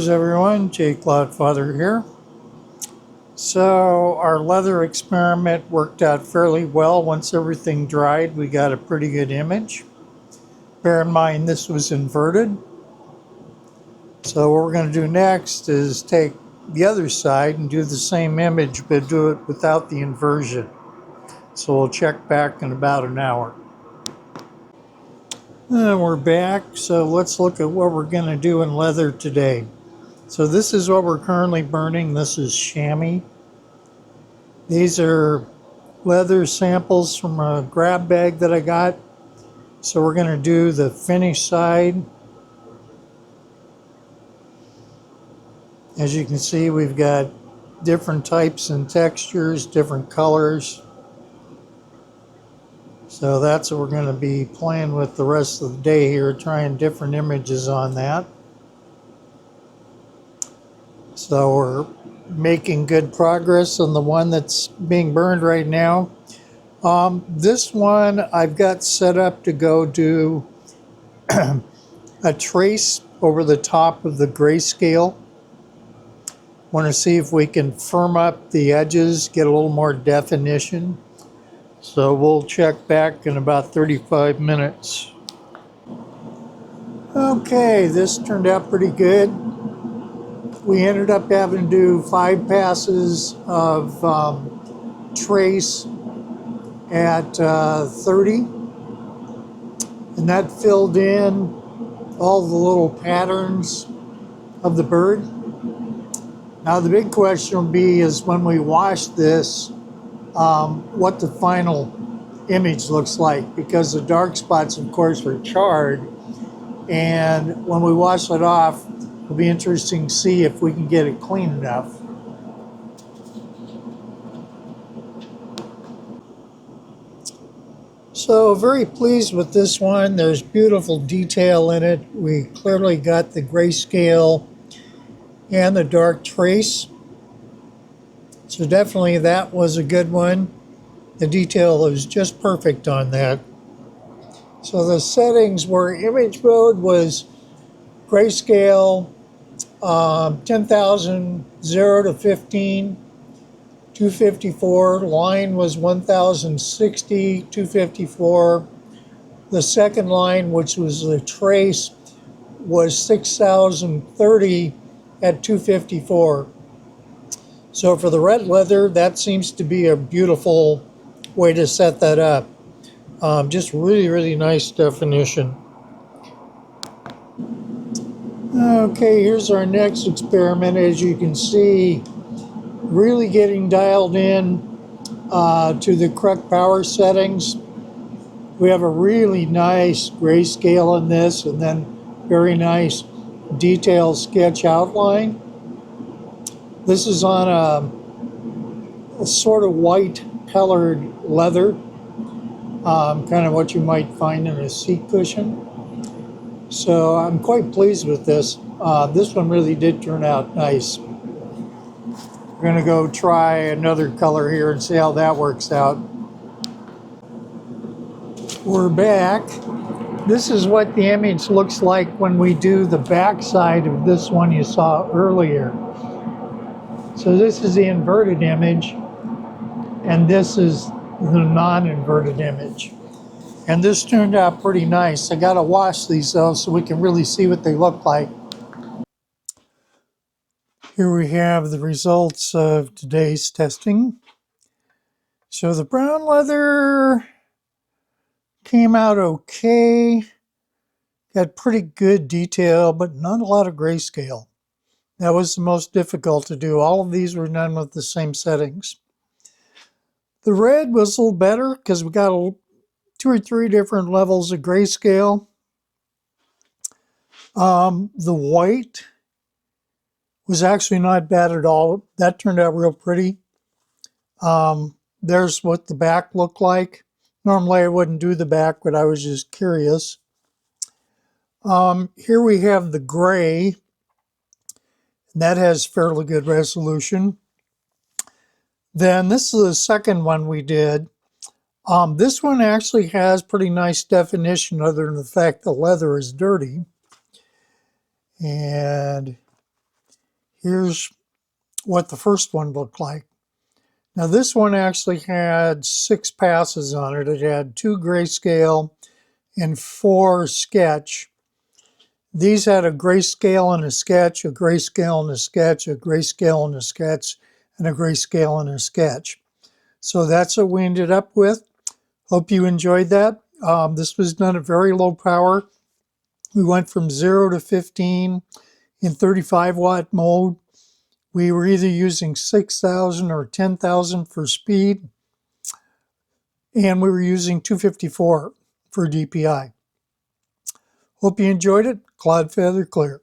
Viewers, everyone, Cloudfather here. So our leather experiment worked out fairly well. Once everything dried, we got a pretty good image. Bear in mind this was inverted. So what we're going to do next is take the other side and do the same image, but do it without the inversion. So we'll check back in about an hour. And we're back, so let's look at what we're going to do in leather today. So this is what we're currently burning. This is chamois. These are leather samples from a grab bag that I got. So we're going to do the finished side. As you can see, we've got different types and textures, different colors. So that's what we're going to be playing with the rest of the day here, trying different images on that. So we're making good progress on the one that's being burned right now. This one I've got set up to go do a trace over the top of the grayscale. Want to see if we can firm up the edges, get a little more definition. So we'll check back in about 35 minutes. Okay, this turned out pretty good. We ended up having to do 5 passes of trace at 30. And that filled in all the little patterns of the bird. Now the big question will be is when we wash this, what the final image looks like, because the dark spots, of course, are charred. And when we wash it off, it'll be interesting to see if we can get it clean enough. So very pleased with this one. There's beautiful detail in it. We clearly got the grayscale and the dark trace. So definitely that was a good one. The detail was just perfect on that. So the settings were image mode was grayscale, 10,000, 0 to 15, 254. Line was 1060, 254. The second line, which was the trace, was 6030 at 254. So for the red leather, that seems to be a beautiful way to set that up. Just really, really nice definition. Okay, here's our next experiment. As you can see, really getting dialed in to the correct power settings. We have a really nice grayscale in this, and then very nice detailed sketch outline. This is on a sort of white colored leather, kind of what you might find in a seat cushion. So I'm quite pleased with this. This one really did turn out nice. We're going to go try another color here and see how that works out. We're back. This is what the image looks like when we do the back side of this one you saw earlier. So this is the inverted image, and this is the non-inverted image. And this turned out pretty nice. I got to wash these though so we can really see what they look like. Here we have the results of today's testing. So the brown leather came out okay. Got pretty good detail, but not a lot of grayscale. That was the most difficult to do. All of these were done with the same settings. The red was a little better because we got 2 or 3 different levels of grayscale. The white was actually not bad at all. That turned out real pretty. There's what the back looked like. Normally I wouldn't do the back, but I was just curious. Here we have the gray. That has fairly good resolution. Then this is the second one we did. This one actually has pretty nice definition other than the fact the leather is dirty. And Here's what the first one looked like. Now this one actually had 6 passes on it. It had 2 grayscale and 4 sketch. These had a grayscale and a sketch, a grayscale and a sketch, a grayscale and a sketch, and a grayscale and a sketch. So that's what we ended up with. Hope you enjoyed that. This was done at very low power. We went from 0 to 15 in 35 watt mode. We were either using 6,000 or 10,000 for speed, and we were using 254 for DPI. Hope you enjoyed it. Cloudfather clear.